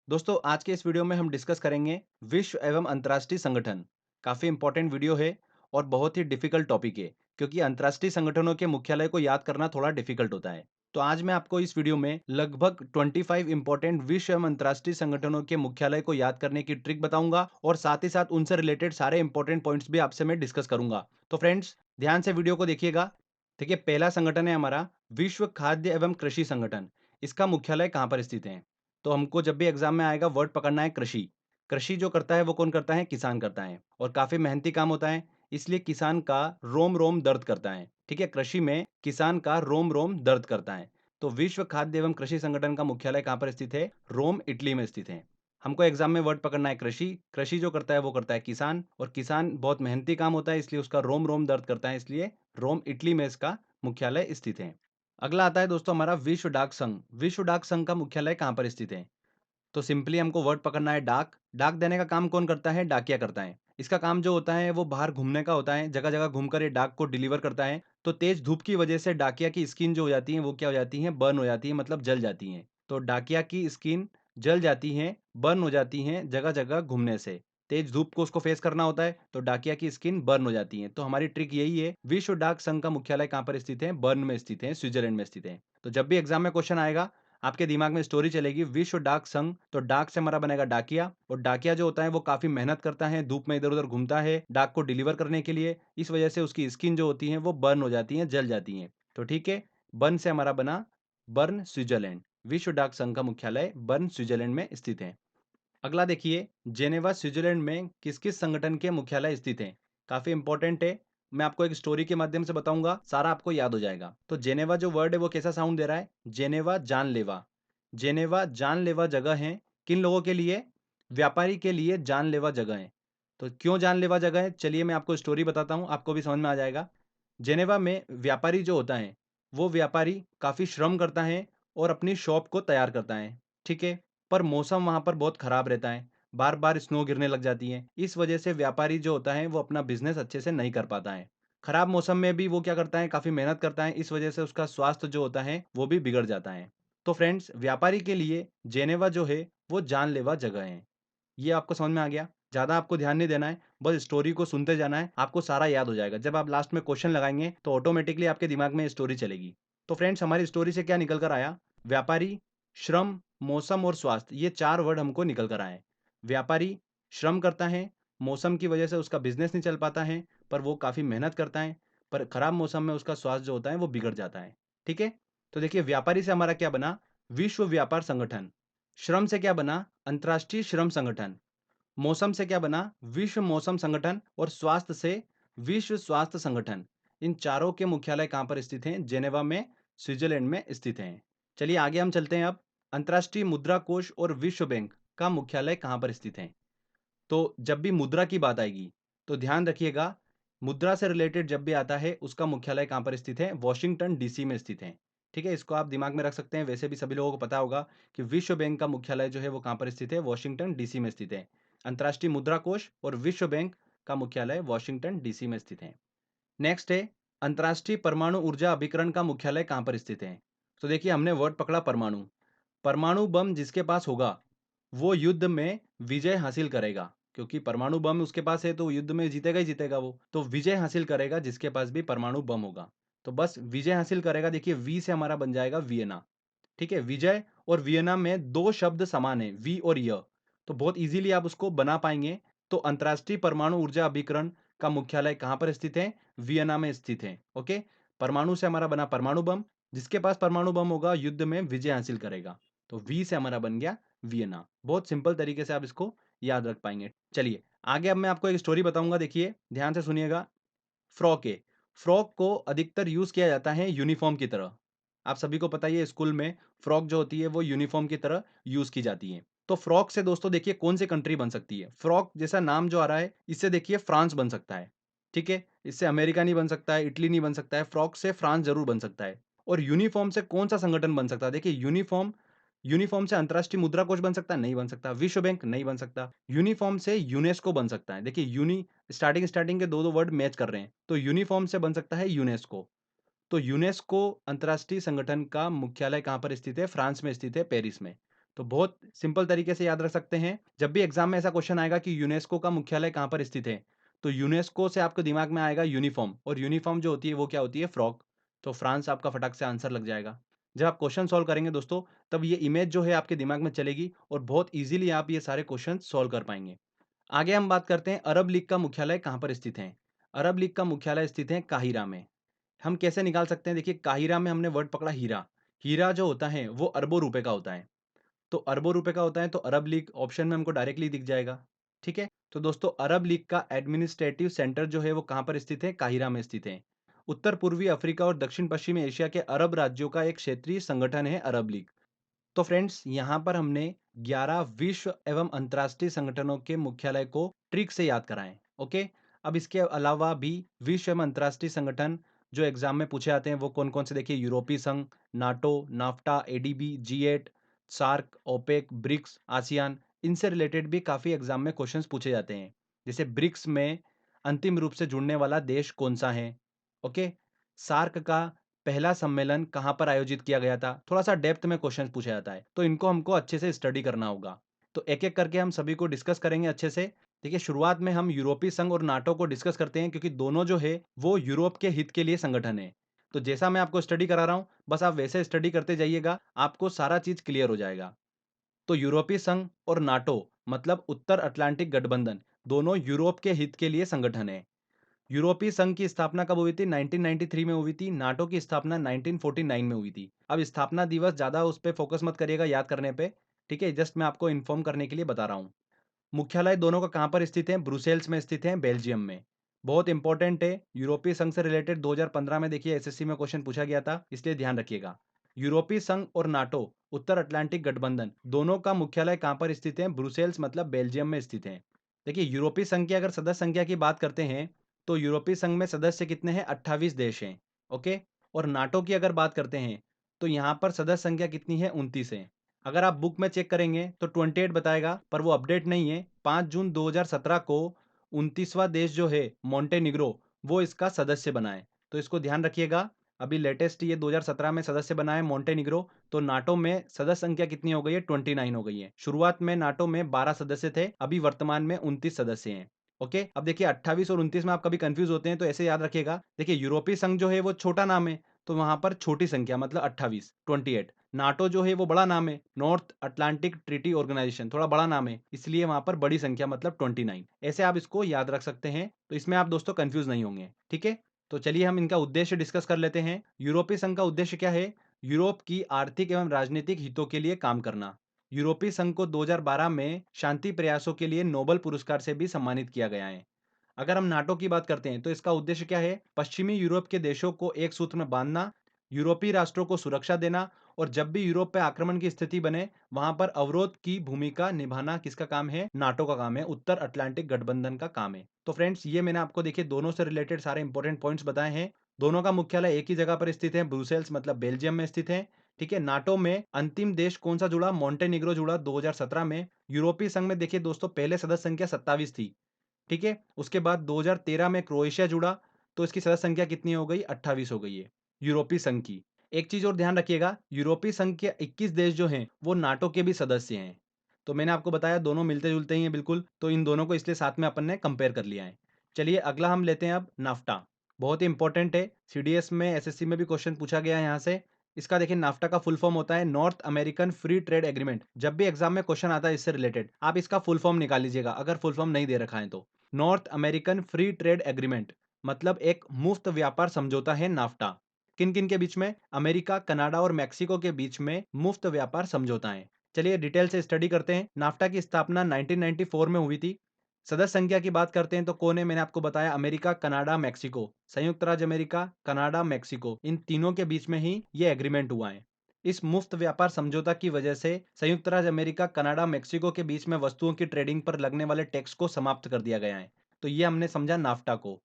दोस्तों आज के इस वीडियो में हम डिस्कस करेंगे विश्व एवं अंतर्राष्ट्रीय संगठन। काफी इंपॉर्टेंट वीडियो है और बहुत ही डिफिकल्ट टॉपिक है क्योंकि अंतर्राष्ट्रीय संगठनों के मुख्यालय को याद करना थोड़ा डिफिकल्ट होता है। तो आज मैं आपको इस वीडियो में लगभग 25 इंपॉर्टेंट विश्व एवं अंतर्राष्ट्रीय संगठनों के मुख्यालय को याद करने की ट्रिक बताऊंगा और साथ ही साथ उनसे रिलेटेड सारे इंपॉर्टेंट पॉइंट्स भी आपसे मैं डिस्कस करूंगा। तो फ्रेंड्स ध्यान से वीडियो को देखिएगा। देखिए पहला संगठन है हमारा विश्व खाद्य एवं कृषि संगठन। इसका मुख्यालय कहाँ पर स्थित है? तो हमको जब भी एग्जाम में आएगा वर्ड पकड़ना है कृषि। कृषि जो करता है वो कौन करता है? किसान करता है और काफी मेहनती काम होता है, इसलिए किसान का रोम रोम दर्द करता है। ठीक है, कृषि में किसान का रोम रोम दर्द करता है। तो विश्व खाद्य एवं कृषि संगठन का मुख्यालय कहाँ पर स्थित है? रोम इटली में स्थित है। हमको एग्जाम में वर्ड पकड़ना है कृषि। कृषि जो करता है वो करता है किसान और किसान बहुत मेहनती काम होता है, इसलिए उसका रोम रोम दर्द करता है, इसलिए रोम इटली में इसका मुख्यालय स्थित है। अगला आता है दोस्तों हमारा विश्व डाक संघ। विश्व डाक संघ का मुख्यालय कहाँ पर स्थित है? तो सिंपली हमको वर्ड पकड़ना है डाक। डाक देने का काम कौन करता है? डाकिया करता है। इसका काम जो होता है वो बाहर घूमने का होता है, जगह जगह घूमकर ये डाक को डिलीवर करता है। तो तेज धूप की वजह से डाकिया की स्किन जो हो जाती है वो क्या हो जाती है? बर्न हो जाती है, मतलब जल जाती है। तो डाकिया की स्किन जल जाती है, बर्न हो जाती है जगह जगह घूमने से। तेज धूप को उसको फेस करना होता है तो डाकिया की स्किन बर्न हो जाती है। तो हमारी ट्रिक यही है। विश्व डाक संघ का मुख्यालय कहाँ पर स्थित है? बर्न में स्थित है, स्विट्जरलैंड में स्थित है। तो जब भी एग्जाम में क्वेश्चन आएगा आपके दिमाग में स्टोरी चलेगी विश्व डाक संघ, तो डाक से हमारा बनेगा डाकिया और डाकिया जो होता है वो काफी मेहनत करता है, धूप में इधर उधर घूमता है डाक को डिलीवर करने के लिए। इस वजह से उसकी स्किन जो होती है वो बर्न हो जाती है, जल जाती है। तो ठीक है, बर्न से हमारा बना बर्न स्विट्जरलैंड। विश्व डाक संघ का मुख्यालय बर्न स्विट्जरलैंड में स्थित है। अगला देखिए, जेनेवा स्विट्जरलैंड में किस किस संगठन के मुख्यालय स्थित हैं? काफी इंपॉर्टेंट है। मैं आपको एक स्टोरी के माध्यम से बताऊंगा, सारा आपको याद हो जाएगा। तो जेनेवा जो वर्ड है वो कैसा साउंड दे रहा है? जेनेवा जानलेवा। जेनेवा जानलेवा जगह है किन लोगों के लिए? व्यापारी के लिए जानलेवा जगह है। तो क्यों जानलेवा जगह है? चलिए मैं आपको स्टोरी बताता हूँ, आपको भी समझ में आ जाएगा। जेनेवा में व्यापारी जो होता है वो व्यापारी काफी श्रम करता है और अपनी शॉप को तैयार करता है। ठीक है, पर मौसम वहां पर बहुत खराब रहता है, बार बार स्नो गिरने लग जाती है। इस वजह से व्यापारी जो होता है वो अपना बिजनेस अच्छे से नहीं कर पाता है। खराब मौसम में भी वो क्या करता है? काफी मेहनत करता है, इस वजह से उसका स्वास्थ्य जो होता है वो भी बिगड़ जाता है। तो फ्रेंड्स व्यापारी के लिए जेनेवा जो है वो जानलेवा जगह है। ये आपको समझ में आ गया? ज़्यादा आपको ध्यान नहीं देना है, बस स्टोरी को सुनते जाना है, आपको सारा याद हो जाएगा। जब आप लास्ट में क्वेश्चन लगाएँगे, तो ऑटोमैटिकली आपके दिमाग में ये स्टोरी चलेगी। तो फ्रेंड्स हमारी स्टोरी से क्या निकल कर आया? व्यापारी, श्रम, मौसम और स्वास्थ्य, ये 4 वर्ड हमको निकल कर आए। व्यापारी श्रम करता है, मौसम की वजह से उसका बिज़नेस नहीं चल पाता है, पर वो काफ़ी मेहनत करता है, पर खराब मौसम में उसका स्वास्थ्य जो होता है वो बिगड़ जाता है। ठीक है? तो देखिए व्यापारी से हमारा क्या बना? विश्व व्यापार संगठन। श्रम से क्या बना? अंतर्राष्ट्रीय श्रम संगठन। मौसम से क्या बना? विश्व मौसम संगठन और स्वास्थ्य से विश्व स्वास्थ्य संगठन। इन चारों के मुख्यालय कहाँ पर स्थित हैं? जेनेवा में, स्विट्जरलैंड में स्थित हैं। चलिए आगे हम चलते हैं अब। अंतर्राष्ट्रीय मुद्रा कोष और विश्व बैंक का मुख्यालय कहाँ पर स्थित है? तो जब भी मुद्रा की बात आएगी तो ध्यान रखिएगा, मुद्रा से रिलेटेड जब भी आता है उसका मुख्यालय कहाँ पर स्थित है? वॉशिंगटन डीसी में स्थित है। ठीक है, इसको आप दिमाग में रख सकते हैं। वैसे भी सभी लोगों को पता होगा कि विश्व बैंक का मुख्यालय जो है वो कहाँ पर स्थित है? वॉशिंगटन डीसी में स्थित है। अंतर्राष्ट्रीय मुद्रा कोष और विश्व बैंक का मुख्यालय वॉशिंगटन डीसी में स्थित है। नेक्स्ट है, अंतर्राष्ट्रीय परमाणु ऊर्जा अभिकरण का मुख्यालय कहाँ पर स्थित है? तो देखिए हमने वर्ड पकड़ा परमाणु। परमाणु बम जिसके पास होगा वो युद्ध में विजय हासिल करेगा, क्योंकि परमाणु बम उसके पास है तो युद्ध में जीतेगा ही जीतेगा वो। तो विजय हासिल करेगा जिसके पास भी परमाणु बम होगा। तो बस विजय हासिल करेगा। देखिए वी से हमारा बन जाएगा वियना। ठीक है, विजय और वियना में दो शब्द समान है, वी और य। तो बहुत इजीली आप उसको बना पाएंगे। तो अंतर्राष्ट्रीय परमाणु ऊर्जा अभिकरण का मुख्यालय कहाँ पर स्थित है? वियना में स्थित है। ओके, परमाणु से हमारा बना परमाणु बम, जिसके पास परमाणु बम होगा युद्ध में विजय हासिल करेगा। तो वी से हमारा बन गया वियना। बहुत सिंपल तरीके से आप इसको याद रख पाएंगे। चलिए आगे अब मैं आपको एक स्टोरी बताऊंगा, देखिए ध्यान से सुनिएगा। फ्रॉक है। फ्रॉक को अधिकतर यूज किया जाता है यूनिफॉर्म की तरह। आप सभी को पता ही है स्कूल में फ्रॉक जो होती है वो यूनिफॉर्म की तरह यूज की जाती है। तो फ्रॉक से दोस्तों देखिए कौन सी कंट्री बन सकती है? फ्रॉक जैसा नाम जो आ रहा है इससे देखिए फ्रांस बन सकता है। ठीक है, इससे अमेरिका नहीं बन सकता है, इटली नहीं बन सकता है, फ्रॉक से फ्रांस जरूर बन सकता है। और यूनिफॉर्म से कौन सा संगठन बन सकता है? देखिए यूनिफॉर्म, यूनिफॉर्म से अंतरराष्ट्रीय मुद्रा कोष बन सकता है? नहीं बन सकता। विश्व बैंक नहीं बन सकता। यूनिफॉर्म से यूनेस्को बन सकता है। देखिए यूनी स्टार्टिंग स्टार्टिंग के दो दो वर्ड मैच कर रहे हैं। तो यूनिफॉर्म से बन सकता है यूनेस्को। तो यूनेस्को अंतरराष्ट्रीय संगठन का मुख्यालय कहाँ पर स्थित है? फ्रांस में स्थित है, पेरिस में। तो बहुत सिंपल तरीके से याद रख सकते हैं। जब भी एग्जाम में ऐसा क्वेश्चन आएगा कि यूनेस्को का मुख्यालय कहाँ पर स्थित है, तो यूनेस्को से आपके दिमाग में आएगा यूनिफॉर्म, और यूनिफॉर्म जो होती है वो क्या होती है? फ्रॉक। तो फ्रांस आपका फटाक से आंसर लग जाएगा। जब आप क्वेश्चन सॉल्व करेंगे दोस्तों, तब ये इमेज जो है आपके दिमाग में चलेगी और बहुत ईजिली आप ये सारे क्वेश्चन सॉल्व कर पाएंगे। आगे हम बात करते हैं अरब लीग का मुख्यालय कहाँ पर स्थित है। अरब लीग का मुख्यालय स्थित है काहिरा में। हम कैसे निकाल सकते हैं? देखिए, काहिरा में हमने वर्ड पकड़ा हीरा। हीरा जो होता है वो अरबों रुपए का होता है। तो अरबों रुपए का होता है, तो अरब लीग ऑप्शन में हमको डायरेक्टली दिख जाएगा। ठीक है? तो दोस्तों, अरब लीग का एडमिनिस्ट्रेटिव सेंटर जो है वो कहाँ पर स्थित है? काहिरा में स्थित है। उत्तर पूर्वी अफ्रीका और दक्षिण पश्चिमी एशिया के अरब राज्यों का एक क्षेत्रीय संगठन है अरब लीग। तो फ्रेंड्स, यहाँ पर हमने 11 विश्व एवं अंतर्राष्ट्रीय संगठनों के मुख्यालय को ट्रिक से याद कराएं। ओके। अब इसके अलावा भी विश्व एवं अंतर्राष्ट्रीय संगठन जो एग्जाम में पूछे जाते हैं वो कौन कौन से? देखिए, यूरोपीय संघ, NATO, NAFTA, ADB, G8, SAARC, OPEC, BRICS, ASEAN. इनसे रिलेटेड भी काफी एग्जाम में क्वेश्चंस पूछे जाते हैं। जैसे ब्रिक्स में अंतिम रूप से जुड़ने वाला देश कौन सा है? ओके। सार्क का पहला सम्मेलन कहाँ पर आयोजित किया गया था? थोड़ा-सा डेप्थ में क्वेश्चन पूछा जाता है, तो इनको हमको अच्छे से स्टडी करना होगा। तो एक-एक करके हम सभी को डिस्कस करेंगे अच्छे से। देखिए, शुरुआत में हम यूरोपीय संघ और नाटो को डिस्कस करते हैं, क्योंकि दोनों जो है वो यूरोप के हित के लिए संगठन है। तो जैसा मैं आपको स्टडी करा रहा हूँ, बस आप वैसे स्टडी करते जाइएगा, आपको सारा चीज़ क्लियर हो जाएगा। तो यूरोपीय संघ और नाटो मतलब उत्तर अटलांटिक गठबंधन, दोनों यूरोप के हित के लिए संगठन है। यूरोपीय संघ की स्थापना कब हुई थी? 1993 में हुई थी। नाटो की स्थापना 1949 में हुई थी। अब स्थापना दिवस ज़्यादा उस पे फोकस मत करिएगा याद करने पे, ठीक है? जस्ट मैं आपको इन्फॉर्म करने के लिए बता रहा हूँ। मुख्यालय दोनों का कहाँ पर स्थित है? ब्रुसेल्स में स्थित है, बेल्जियम में। बहुत इंपॉर्टेंट है। यूरोपीय संघ से रिलेटेड 2015 में देखिए एसएससी में क्वेश्चन पूछा गया था, इसलिए ध्यान रखिएगा। यूरोपीय संघ और नाटो, उत्तर अटलांटिक गठबंधन, दोनों का मुख्यालय कहाँ पर स्थित है? ब्रुसेल्स मतलब बेल्जियम में स्थित है। देखिए, यूरोपीय संघ की अगर सदस्य संख्या की बात करते हैं, तो यूरोपीय संघ में सदस्य कितने हैं? 28 देश हैं। ओके। और नाटो की अगर बात करते हैं, तो यहाँ पर सदस्य संख्या कितनी है? 29 है। अगर आप बुक में चेक करेंगे तो 28 बताएगा, पर वो अपडेट नहीं है। 5 जून 2017 को 29वां देश जो है मोंटेनिग्रो, वो इसका सदस्य बना है। तो इसको ध्यान रखिएगा। अभी लेटेस्ट ये 2017 में सदस्य बना है मोंटेनिग्रो। तो नाटो में सदस्य संख्या कितनी हो गई है? 29 हो गई है। शुरुआत में नाटो में 12 सदस्य थे, अभी वर्तमान में 29 सदस्य हैं। ओके। अब देखिए, 28 और 29 में आप कभी कंफ्यूज होते हैं, तो ऐसे याद रखिएगा। देखिए, यूरोपीय संघ जो है वो छोटा नाम है, तो वहां पर छोटी संख्या मतलब 28, 28। नाटो जो है वो बड़ा नाम है, नॉर्थ अटलांटिक ट्रीटी ऑर्गेनाइजेशन, थोड़ा बड़ा नाम है, इसलिए वहां पर बड़ी संख्या मतलब 29। ऐसे आप इसको याद रख सकते हैं, तो इसमें आप दोस्तों कंफ्यूज नहीं होंगे। ठीक है? तो चलिए हम इनका उद्देश्य डिस्कस कर लेते हैं। यूरोपीय संघ का उद्देश्य क्या है? यूरोप की आर्थिक एवं राजनीतिक हितों के लिए काम करना। यूरोपीय संघ को 2012 में शांति प्रयासों के लिए नोबेल पुरस्कार से भी सम्मानित किया गया है। अगर हम नाटो की बात करते हैं, तो इसका उद्देश्य क्या है? पश्चिमी यूरोप के देशों को एक सूत्र में बांधना, यूरोपीय राष्ट्रों को सुरक्षा देना, और जब भी यूरोप पे आक्रमण की स्थिति बने, वहां पर अवरोध की भूमिका निभाना किसका काम है? नाटो का काम है, उत्तर अटलांटिक गठबंधन का काम है। तो फ्रेंड्स, ये मैंने आपको देखिए दोनों से रिलेटेड सारे इंपॉर्टेंट पॉइंट्स बताए हैं। दोनों का मुख्यालय एक ही जगह पर स्थित है, ब्रुसेल्स मतलब बेल्जियम में स्थित है। ठीक है? नाटो में अंतिम देश कौन सा जुड़ा? मोंटेनिग्रो जुड़ा 2017 में। यूरोपीय संघ में देखिए दोस्तों, पहले सदस्य संख्या 27 थी। ठीक है? उसके बाद 2013 में क्रोएशिया जुड़ा, तो इसकी सदस्य संख्या कितनी हो गई? 28 हो गई है, यूरोपीय संघ की। एक चीज़ और ध्यान रखिएगा, यूरोपीय संघ के 21 देश जो हैं, वो नाटो के भी सदस्य हैं। तो मैंने आपको बताया दोनों मिलते-जुलते ही हैं बिल्कुल, तो इन दोनों को इसलिए साथ में अपन ने कंपेयर कर लिया है। चलिए अगला हम लेते हैं अब नाफ्टा। बहुत ही इंपॉर्टेंट है, सीडीएस में, एसएससी में भी क्वेश्चन पूछा गया है यहाँ से। इसका देखिए, नाफ्टा का फुल फॉर्म होता है north American free trade agreement. जब भी एग्जाम में क्वेश्चन आता है इससे रिलेटेड, आप इसका फुल फॉर्म निकाल लीजिएगा, अगर फुल फॉर्म नहीं दे रखा है तो। North American free trade agreement मतलब एक मुफ्त व्यापार समझौता है नाफ्टा। किन किन के बीच में? अमेरिका, कनाडा और मैक्सिको के बीच में मुफ्त व्यापार समझौता है। चलिए डिटेल से स्टडी करते हैं। नाफ्टा की स्थापना 1994 में हुई थी। सदस्य संख्या की बात करते हैं तो कौन है? मैंने आपको बताया, अमेरिका, कनाडा, मैक्सिको। संयुक्त राज्य अमेरिका, कनाडा, मैक्सिको, इन तीनों के बीच में ही ये एग्रीमेंट हुआ है। इस मुफ्त व्यापार समझौता की वजह से संयुक्त राज्य अमेरिका, कनाडा, मैक्सिको के बीच में वस्तुओं की ट्रेडिंग पर लगने वाले टैक्स को समाप्त कर दिया गया है। तो ये हमने समझा नाफ्टा को,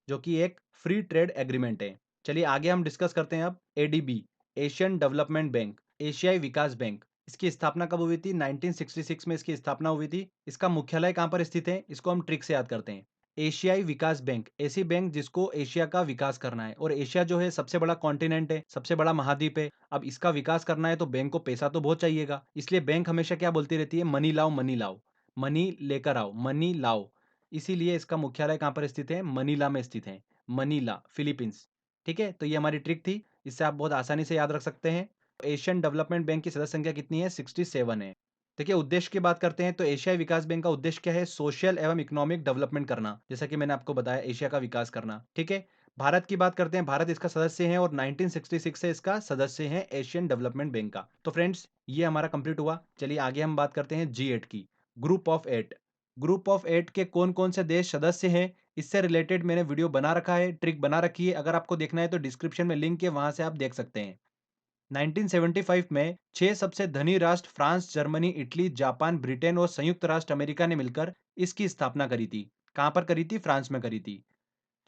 जो कि एक फ्री ट्रेड एग्रीमेंट है। चलिए आगे हम डिस्कस करते हैं अब एडीबी, एशियन डेवलपमेंट बैंक, एशियाई विकास बैंक। इसकी स्थापना कब हुई थी? 1966 में इसकी स्थापना हुई थी। इसका मुख्यालय कहाँ पर स्थित है? इसको हम ट्रिक से याद करते हैं। एशियाई विकास बैंक, ऐसी बैंक जिसको एशिया का विकास करना है, और एशिया जो है सबसे बड़ा कॉन्टिनेंट है, सबसे बड़ा महाद्वीप है। अब इसका विकास करना है तो बैंक को पैसा तो बहुत चाहिएगा, इसलिए बैंक हमेशा क्या बोलती रहती है, मनी लाओ मनी लाओ, मनी लेकर आओ, मनी लाओ। इसीलिए इसका मुख्यालय कहाँ पर स्थित है, मनीला में स्थित है, मनीला, फिलीपींस। ठीक है, तो ये हमारी ट्रिक थी, इससे आप बहुत आसानी से याद रख सकते हैं। एशियन डेवलपमेंट बैंक की सदस्य संख्या कितनी है, 67 है। देखिए उद्देश्य की बात करते हैं तो एशियाई विकास बैंक का उद्देश्य क्या है, सोशल एवं इकोनॉमिक डेवलपमेंट करना, जैसा कि मैंने आपको बताया, एशिया का विकास करना। ठीक है, भारत की बात करते हैं, भारत इसका सदस्य है और 1966 से इसका सदस्य है एशियन डेवलपमेंट बैंक का। तो फ्रेंड्स ये हमारा कंप्लीट हुआ। चलिए आगे हम बात करते हैं G8 की, group of eight. Group of eight के कौन कौन से देश सदस्य हैं, इससे रिलेटेड मैंने वीडियो बना रखा है, ट्रिक बना रखी है। अगर आपको देखना है तो डिस्क्रिप्शन में लिंक है, वहां से आप देख सकते हैं। 1975 में 6 सबसे धनी राष्ट्र France, Germany, Italy, Japan, Britain और संयुक्त राष्ट्र अमेरिका ने मिलकर इसकी स्थापना करी थी। कहां पर करी थी, फ्रांस में करी थी।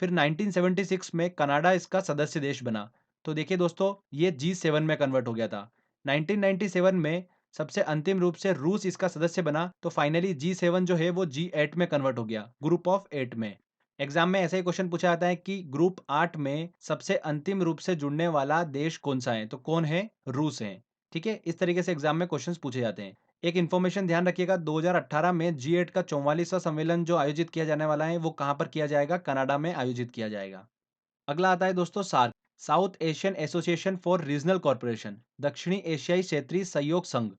फिर 1976 में कनाडा इसका सदस्य देश बना। तो देखिए दोस्तों, ये G7 में कन्वर्ट हो गया था। 1997 में सबसे अंतिम रूप से रूस इसका सदस्य बना, तो फाइनली G7 जो है वो G8 में कन्वर्ट हो गया, ग्रुप ऑफ 8 में। एग्जाम में ऐसा ही क्वेश्चन पूछा जाता है कि ग्रुप 8 में सबसे अंतिम रूप से जुड़ने वाला देश कौन सा है, तो कौन है, रूस है। ठीक है, इस तरीके से एग्जाम में क्वेश्चंस पूछे जाते हैं। एक इन्फॉर्मेशन ध्यान रखिएगा, 2018 में G8 का 44वां सम्मेलन जो आयोजित किया जाने वाला है वो कहां पर किया जाएगा, कनाडा में आयोजित किया जाएगा। अगला आता है दोस्तों SAARC, South Asian association for regional corporation, दक्षिणी एशियाई क्षेत्रीय सहयोग संघ।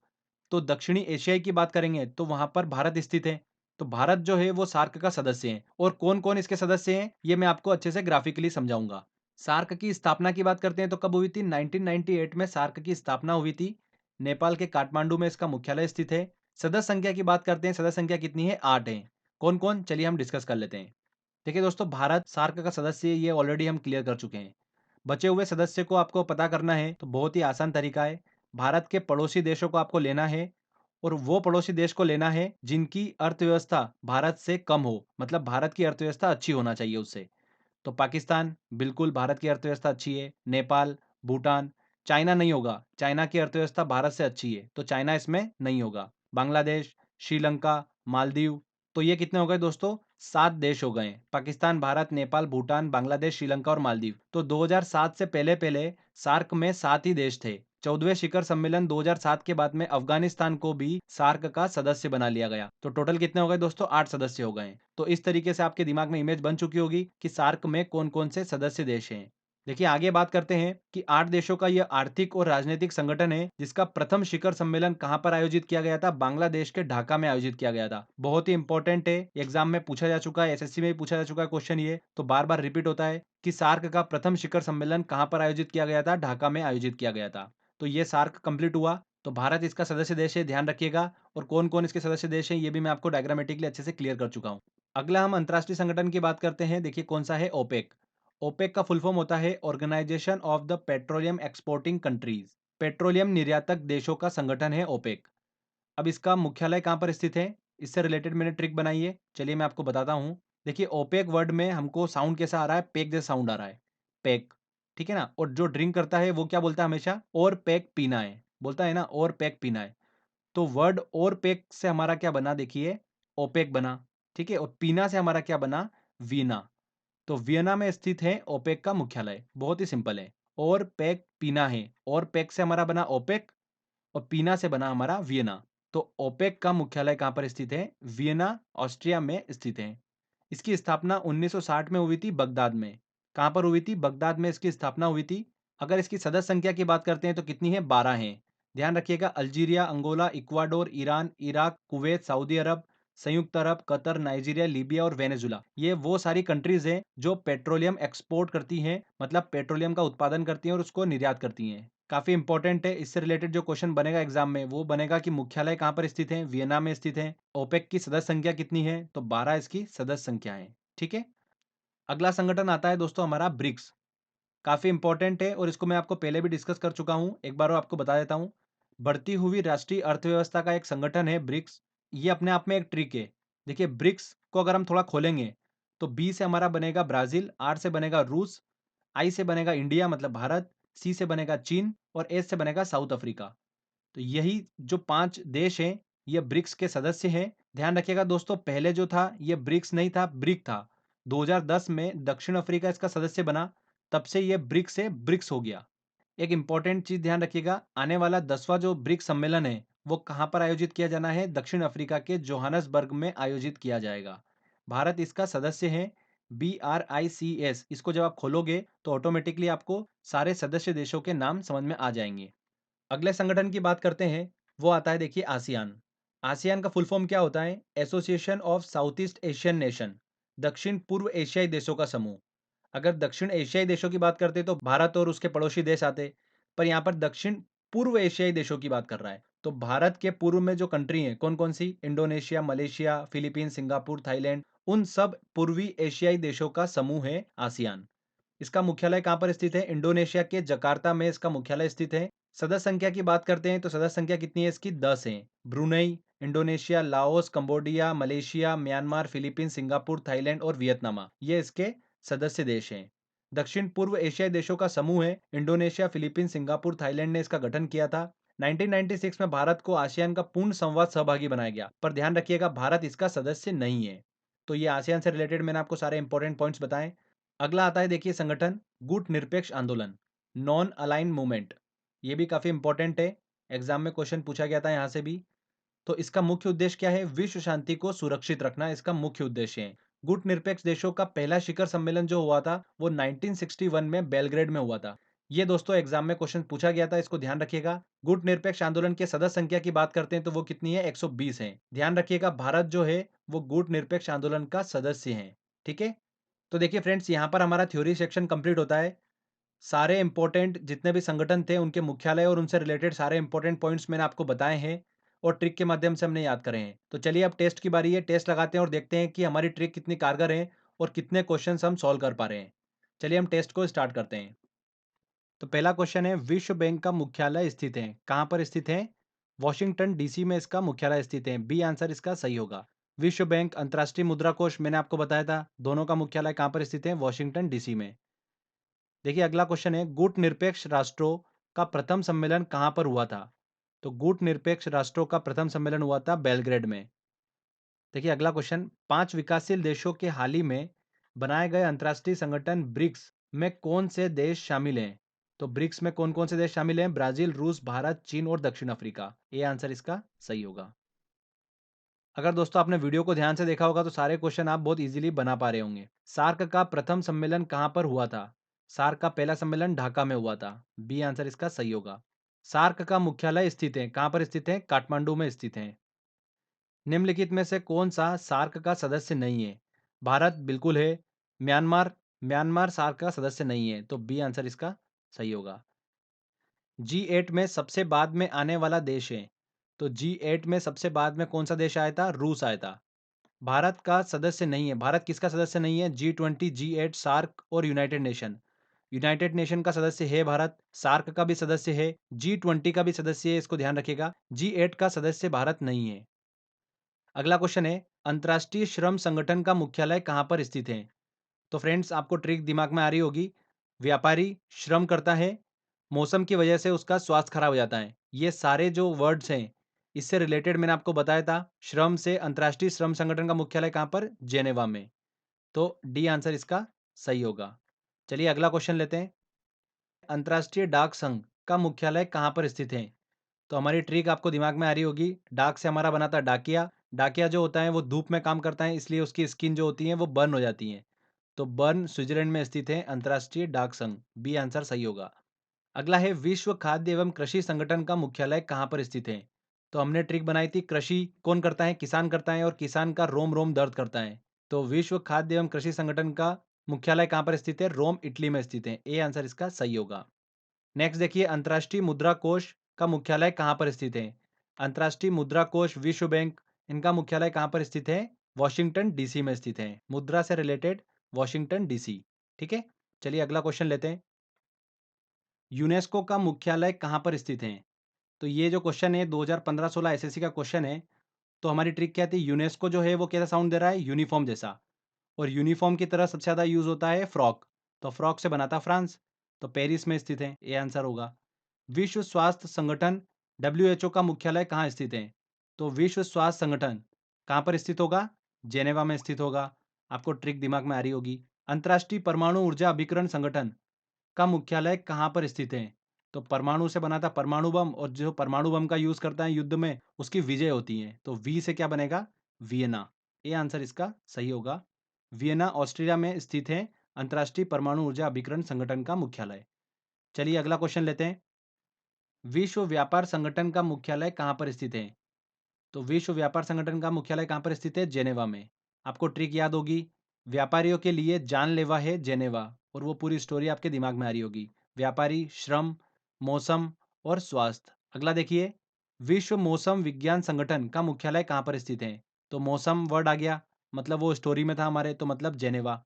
तो दक्षिणी एशियाई की बात करेंगे तो वहां पर भारत स्थित है। तो भारत जो है वो सार्क का सदस्य है, और कौन कौन इसके सदस्य हैं ये मैं आपको अच्छे से ग्राफिकली समझाऊंगा। सार्क की स्थापना की बात करते हैं तो कब हुई थी, 1998 में सार्क की स्थापना हुई थी। नेपाल के काठमांडू में इसका मुख्यालय स्थित है। सदस्य संख्या की बात करते हैं, सदस्य संख्या कितनी है, 8 है। कौन कौन, चलिए हम डिस्कस कर लेते हैं। देखिए दोस्तों, भारत सार्क का सदस्य है, ये ऑलरेडी हम क्लियर कर चुके हैं। बचे हुए सदस्य को आपको पता करना है तो बहुत ही आसान तरीका है, भारत के पड़ोसी देशों को आपको लेना है, और वो पड़ोसी देश को लेना है जिनकी अर्थव्यवस्था भारत से कम हो, मतलब भारत की अर्थव्यवस्था अच्छी होना चाहिए उससे। तो पाकिस्तान, बिल्कुल भारत की अर्थव्यवस्था अच्छी है। नेपाल, भूटान, चाइना नहीं होगा, चाइना की अर्थव्यवस्था भारत से अच्छी है तो चाइना इसमें नहीं होगा। बांग्लादेश, श्रीलंका, मालदीव। तो ये कितने हो गए दोस्तों, 7 देश हो गए, पाकिस्तान, भारत, नेपाल, भूटान, बांग्लादेश, श्रीलंका और मालदीव। तो 2007 से पहले पहले सार्क में 7 ही देश थे। 14वें शिखर सम्मेलन 2007 के बाद में अफगानिस्तान को भी सार्क का सदस्य बना लिया गया। तो टोटल कितने हो गए दोस्तों, 8 सदस्य हो गए। तो इस तरीके से आपके दिमाग में इमेज बन चुकी होगी कि सार्क में कौन कौन से सदस्य देश हैं। देखिए आगे बात करते हैं कि 8 देशों का यह आर्थिक और राजनीतिक संगठन है, जिसका प्रथम शिखर सम्मेलन कहां पर आयोजित किया गया था, बांग्लादेश के ढाका में आयोजित किया गया था। बहुत ही इंपॉर्टेंट है, एग्जाम में पूछा जा चुका है, एसएससी में भी पूछा जा चुका है क्वेश्चन, ये तो बार बार रिपीट होता है कि सार्क का प्रथम शिखर सम्मेलन कहां पर आयोजित किया गया था, ढाका में आयोजित किया गया था। तो ये सार्क कंप्लीट हुआ। तो भारत इसका सदस्य देश है, ध्यान रखिएगा, और कौन कौन इसके सदस्य देश हैं ये भी मैं आपको डायग्रामेटिकली अच्छे से क्लियर कर चुका हूं। अगला हम अंतरराष्ट्रीय संगठन की बात करते हैं। देखिए कौन सा है, ओपेक। ओपेक का फुल फॉर्म होता है organisation of the petroleum exporting countries. Petroleum निर्यातक देशों का संगठन है ओपेक। अब इसका मुख्यालय कहां पर स्थित है, इससे रिलेटेड मैंने ट्रिक बनाई है, चलिए मैं आपको बताता हूं। देखिए ओपेक वर्ड में हमको साउंड कैसा आ रहा है, पेक जैसा साउंड आ रहा है, पेक। ठीक है ना, और जो ड्रिंक करता है वो क्या बोलता है हमेशा, और पेक पीना है, बोलता है ना, और पेक पीना है। तो वर्ड और पेक से हमारा क्या बना, देखिए ओपेक बना। ठीक है, और पीना से हमारा क्या बना, वीना। तो वियना में स्थित है ओपेक का मुख्यालय, बहुत ही सिंपल है। और पेक पीना है, और पेक से हमारा बना ओपेक, और पीना से बना हमारा वियना। तो ओपेक का मुख्यालय कहां पर स्थित है, वियना, ऑस्ट्रिया में स्थित है। इसकी स्थापना 1960 में हुई थी बगदाद में। कहां पर हुई थी, बगदाद में इसकी स्थापना हुई थी। अगर इसकी सदस्य संख्या की बात करते हैं तो कितनी है, 12 है। ध्यान रखिएगा, Algeria, Angola, Ecuador, Iran, Iraq, Kuwait, Saudi Arab, संयुक्त अरब, कतर, नाइजीरिया, लीबिया और वेनेजुला, ये वो सारी कंट्रीज हैं जो पेट्रोलियम एक्सपोर्ट करती हैं, मतलब पेट्रोलियम का उत्पादन करती हैं और उसको निर्यात करती हैं। काफी इंपॉर्टेंट है, इससे रिलेटेड जो क्वेश्चन बनेगा एग्जाम में वो बनेगा कि मुख्यालय कहां पर स्थित है, वियना में स्थित है। ओपेक की सदस्य संख्या कितनी है, तो 12 इसकी सदस्य संख्या है। ठीक है, अगला संगठन आता है दोस्तों हमारा ब्रिक्स। काफी इंपॉर्टेंट है और इसको मैं आपको पहले भी डिस्कस कर चुका हूं, एक बार और आपको बता देता हूं। बढ़ती हुई राष्ट्रीय अर्थव्यवस्था का एक संगठन है ब्रिक्स। ये अपने आप में एक ट्रिक है। देखिए ब्रिक्स को अगर हम थोड़ा खोलेंगे तो बी से हमारा बनेगा ब्राजील, आर से बनेगा रूस, आई से बनेगा इंडिया मतलब भारत, सी से बनेगा चीन और एस से बनेगा साउथ अफ्रीका। तो यही जो 5 देश हैं ये ब्रिक्स के सदस्य हैं। ध्यान रखिएगा दोस्तों, पहले जो था ये ब्रिक्स नहीं था, ब्रिक था। 2010 में दक्षिण अफ्रीका इसका सदस्य बना, तब से ये ब्रिक्स से ब्रिक्स हो गया। एक इंपॉर्टेंट चीज ध्यान रखिएगा, आने वाला 10वां जो ब्रिक्स सम्मेलन है, वो कहाँ पर आयोजित किया जाना है? दक्षिण अफ्रीका के जोहानसबर्ग में आयोजित किया जाएगा। भारत इसका सदस्य है। BRICS, इसको जब आप खोलोगे तो ऑटोमेटिकली आपको सारे सदस्य देशों के नाम समझ में आ जाएंगे। अगले संगठन की बात करते हैं, वो आता है देखिए आसियान। आसियान का फुल फॉर्म क्या होता है? Association of south east Asian nation, दक्षिण पूर्व एशियाई देशों का समूह। अगर दक्षिण एशियाई देशों की बात करते तो भारत और उसके पड़ोसी देश आते, पर यहाँ पर दक्षिण पूर्व एशियाई देशों की बात कर रहा है। तो भारत के पूर्व में जो कंट्री है कौन कौन सी? Indonesia, Malaysia, Philippines, Singapore, Thailand, उन सब पूर्वी एशियाई देशों का समूह है आसियान। इसका मुख्यालय कहाँ पर स्थित है? इंडोनेशिया के जकार्ता में इसका मुख्यालय स्थित है। सदस्य संख्या की बात करते हैं तो सदस्य संख्या कितनी है इसकी? 10 है। Brunei, Indonesia, Laos, Cambodia, Malaysia, Myanmar, Philippines, Singapore, Thailand और वियतनाम, ये इसके सदस्य देश हैं। दक्षिण पूर्व एशियाई देशों का समूह है। इंडोनेशिया, फिलीपींस, सिंगापुर, थाईलैंड ने इसका गठन किया था। 1996 में भारत को आसियान का पूर्ण संवाद सहभागी बनाया गया, पर ध्यान रखिएगा भारत इसका सदस्य नहीं है। तो ये आसियान से रिलेटेड मैंने आपको सारे इंपॉर्टेंट पॉइंट्स बताए। अगला आता है देखिए संगठन गुट निरपेक्ष आंदोलन, नॉन अलाइन मूवमेंट। ये भी काफी इंपॉर्टेंट है, एग्जाम में क्वेश्चन पूछा गया था यहाँ से भी। तो इसका मुख्य उद्देश्य क्या है? विश्व शांति को सुरक्षित रखना इसका मुख्य उद्देश्य है। गुट निरपेक्ष देशों का पहला शिखर सम्मेलन जो हुआ था वो 1961 में बेलग्रेड में हुआ था। ये दोस्तों एग्जाम में क्वेश्चन पूछा गया था, इसको ध्यान रखिएगा। गुट निरपेक्ष आंदोलन के सदस्य संख्या की बात करते हैं तो वो कितनी है? 120 है। ध्यान रखिएगा भारत जो है वो गुट निरपेक्ष आंदोलन का सदस्य है। ठीक है, तो देखिए फ्रेंड्स, यहाँ पर हमारा थ्योरी सेक्शन कंप्लीट होता है। सारे इंपॉर्टेंट जितने भी संगठन थे उनके मुख्यालय और उनसे रिलेटेड सारे इंपॉर्टेंट पॉइंट्स मैंने आपको बताए हैं और ट्रिक के माध्यम से हमने याद करे हैं। तो चलिए अब टेस्ट की बारी है, टेस्ट लगाते हैं और देखते हैं कि हमारी ट्रिक कितनी कारगर है और कितने क्वेश्चंस हम सॉल्व कर पा रहे हैं। चलिए हम टेस्ट को स्टार्ट करते हैं। तो पहला क्वेश्चन है, विश्व बैंक का मुख्यालय स्थित है कहाँ पर स्थित है? वॉशिंगटन डीसी में इसका मुख्यालय स्थित है। बी आंसर इसका सही होगा। विश्व बैंक, अंतर्राष्ट्रीय मुद्रा कोष, मैंने आपको बताया था दोनों का मुख्यालय कहाँ पर स्थित है? वॉशिंगटन डीसी में। देखिए अगला क्वेश्चन है, गुट निरपेक्ष राष्ट्रों का प्रथम सम्मेलन कहां पर हुआ था? तो गुट निरपेक्ष राष्ट्रों का प्रथम सम्मेलन हुआ था बेलग्रेड में। देखिए अगला क्वेश्चन, 5 विकासशील देशों के हाल ही में बनाए गए अंतर्राष्ट्रीय संगठन ब्रिक्स में कौन से देश शामिल हैं? तो ब्रिक्स में कौन कौन से देश शामिल हैं? ब्राजील, रूस, भारत, चीन और दक्षिण अफ्रीका। ये आंसर इसका सही होगा। अगर दोस्तों आपने वीडियो को ध्यान से देखा होगा तो सारे क्वेश्चन आप बहुत इजीली बना पा रहे होंगे। सार्क का प्रथम सम्मेलन कहां पर हुआ था? सार्क का पहला सम्मेलन ढाका में हुआ था। बी आंसर इसका सही होगा। सार्क का मुख्यालय स्थित है कहां पर स्थित है? काठमांडू में स्थित है। निम्नलिखित में से कौन सा सार्क का सदस्य नहीं है? भारत बिल्कुल है। म्यांमार, म्यांमार सार्क का सदस्य नहीं है, तो बी आंसर इसका सही होगा। G8 में सबसे बाद में आने वाला देश है, तो G8 में सबसे बाद में कौन सा देश आया था? रूस आया था। भारत का सदस्य नहीं है। भारत किसका सदस्य नहीं है? G20, G8, सार्क और यूनाइटेड नेशन। यूनाइटेड नेशन का सदस्य है भारत, सार्क का भी सदस्य है, G20 का भी सदस्य है, इसको ध्यान रखिएगा। G8 का सदस्य भारत नहीं है। अगला क्वेश्चन है, अंतर्राष्ट्रीय श्रम संगठन का मुख्यालय कहां पर स्थित है? तो फ्रेंड्स आपको ट्रिक दिमाग में आ रही होगी। व्यापारी श्रम करता है, मौसम की वजह से उसका स्वास्थ्य खराब हो जाता है। ये सारे जो वर्ड्स हैं इससे रिलेटेड मैंने आपको बताया था। श्रम से अंतर्राष्ट्रीय श्रम संगठन का मुख्यालय कहां पर? जेनेवा में। तो डी आंसर इसका सही होगा। चलिए अगला क्वेश्चन लेते हैं। अंतर्राष्ट्रीय डाक संघ का मुख्यालय कहां पर स्थित है? तो हमारी ट्रिक आपको दिमाग में आ रही होगी। डाक से हमारा बना था डाकिया। डाकिया जो होता है वो धूप में काम करता है, इसलिए उसकी स्किन जो होती है वो बर्न हो जाती है। तो बर्न स्विट्जरलैंड में स्थित है अंतर्राष्ट्रीय डाक संघ। बी आंसर सही होगा। अगला है, विश्व खाद्य एवं कृषि संगठन का मुख्यालय कहाँ पर स्थित है? तो हमने ट्रिक बनाई थी, कृषि कौन करता है? किसान करता है, और किसान का रोम रोम दर्द करता है। तो विश्व खाद्य एवं कृषि संगठन का मुख्यालय कहाँ पर स्थित है? रोम, इटली में स्थित है। ए आंसर इसका सही होगा। नेक्स्ट देखिए, अंतर्राष्ट्रीय मुद्रा कोष का मुख्यालय कहाँ पर स्थित है? अंतर्राष्ट्रीय मुद्रा कोष, विश्व बैंक, इनका मुख्यालय कहाँ पर स्थित है? वॉशिंगटन डीसी में स्थित है। मुद्रा से रिलेटेड वॉशिंगटन डीसी। ठीक है, चलिए अगला क्वेश्चन लेते हैं। यूनेस्को का मुख्यालय कहाँ पर स्थित है? तो ये जो क्वेश्चन है 2015-16 एसएससी का क्वेश्चन है। तो हमारी ट्रिक क्या थी? यूनेस्को जो है वो कैसा साउंड दे रहा है? यूनिफॉर्म जैसा। और यूनिफॉर्म की तरह सबसे ज़्यादा यूज होता है फ्रॉक। तो फ्रॉक से बना था फ्रांस, तो पेरिस में स्थित है। ये आंसर होगा। विश्व स्वास्थ्य संगठन WHO का मुख्यालय कहाँ स्थित है? तो विश्व स्वास्थ्य संगठन कहाँ पर स्थित होगा? जेनेवा में स्थित होगा। आपको ट्रिक दिमाग में आ रही होगी। अंतर्राष्ट्रीय परमाणु ऊर्जा अभिकरण संगठन का मुख्यालय कहाँ पर स्थित है? तो परमाणु से बना था परमाणु बम, और जो परमाणु बम का यूज करता है युद्ध में उसकी विजय होती है। तो वी से क्या बनेगा? वियना। ये आंसर इसका सही होगा। वियना ऑस्ट्रिया में स्थित है अंतर्राष्ट्रीय परमाणु ऊर्जा अभिकरण संगठन का मुख्यालय। चलिए अगला क्वेश्चन लेते हैं। विश्व व्यापार संगठन का मुख्यालय कहाँ पर स्थित है? तो विश्व व्यापार संगठन का मुख्यालय कहाँ पर स्थित है? जेनेवा में। आपको ट्रिक याद होगी, व्यापारियों के लिए जानलेवा है जेनेवा, और वो पूरी स्टोरी आपके दिमाग में आ रही होगी। व्यापारी, श्रम, मौसम और स्वास्थ्य। अगला देखिए, विश्व मौसम विज्ञान संगठन का मुख्यालय कहाँ पर स्थित है? तो मौसम वर्ड आ गया, मतलब वो स्टोरी में था हमारे, तो मतलब जेनेवा।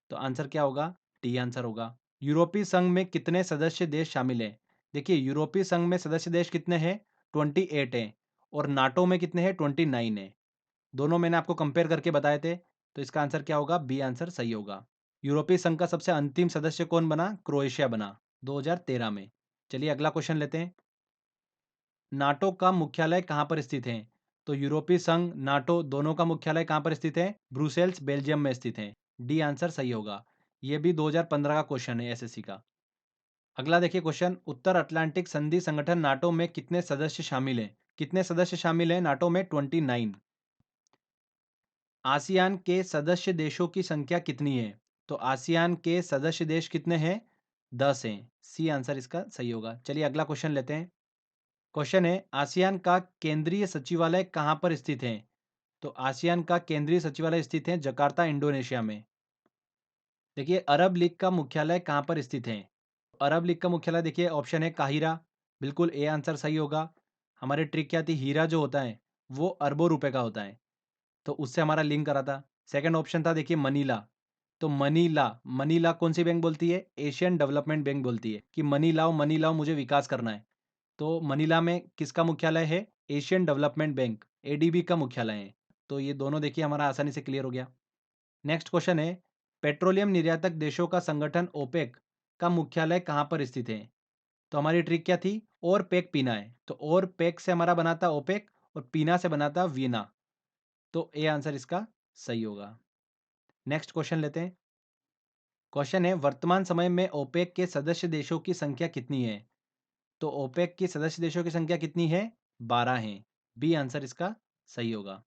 तो आंसर क्या होगा? डी आंसर होगा। यूरोपीय संघ में कितने सदस्य देश शामिल हैं? देखिए, यूरोपीय संघ में सदस्य देश कितने हैं? 28 हैं। और नाटो में कितने हैं? 29 है। दोनों मैंने आपको कंपेयर करके बताए थे, तो इसका आंसर क्या होगा? बी आंसर सही होगा। यूरोपीय संघ का सबसे अंतिम सदस्य कौन बना? क्रोएशिया बना 2013 में। चलिए अगला क्वेश्चन लेते हैं। नाटो का मुख्यालय कहाँ पर स्थित है? तो यूरोपीय संघ, नाटो दोनों का मुख्यालय कहाँ पर स्थित है? ब्रुसेल्स, बेल्जियम में स्थित है। डी आंसर सही होगा। यह भी 2015 का क्वेश्चन है एसएससी का। अगला देखिए क्वेश्चन, उत्तर अटलांटिक संधि संगठन नाटो में कितने सदस्य शामिल हैं? कितने सदस्य शामिल हैं नाटो में? 29। आसियान के सदस्य देशों की संख्या कितनी है? तो आसियान के सदस्य देश कितने हैं? 10 हैं। सी आंसर इसका सही होगा। चलिए अगला क्वेश्चन लेते हैं। क्वेश्चन है, आसियान का केंद्रीय सचिवालय कहाँ पर स्थित है? तो आसियान का केंद्रीय सचिवालय स्थित है जकार्ता, इंडोनेशिया में। देखिए, अरब लीग का मुख्यालय कहाँ पर स्थित है? अरब लीग का मुख्यालय देखिए, ऑप्शन है काहिरा, बिल्कुल ए आंसर सही होगा। हमारी ट्रिक क्या थी? हीरा जो होता है वो अरबों रुपए का होता है, तो उससे हमारा लिंक करा था। सेकंड ऑप्शन था देखिए मनीला। तो मनीला, मनीला कौन सी बैंक बोलती है? एशियन डेवलपमेंट बैंक बोलती है कि मनी लाओ मुझे विकास करना है। तो मनीला में किसका मुख्यालय है? एशियन डेवलपमेंट बैंक, एडीबी का मुख्यालय है। तो ये दोनों देखिए हमारा आसानी से क्लियर हो गया। नेक्स्ट क्वेश्चन है, पेट्रोलियम निर्यातक देशों का संगठन ओपेक का मुख्यालय कहाँ पर स्थित है? तो हमारी ट्रिक क्या थी? और पेक पीना है, तो और पेक से हमारा बना था ओपेक, और पीना से बना था वीना। तो ए आंसर इसका सही होगा। नेक्स्ट क्वेश्चन लेते हैं। क्वेश्चन है, वर्तमान समय में ओपेक के सदस्य देशों की संख्या कितनी है? तो ओपेक के सदस्य देशों की संख्या कितनी है? 12 हैं। बी आंसर इसका सही होगा।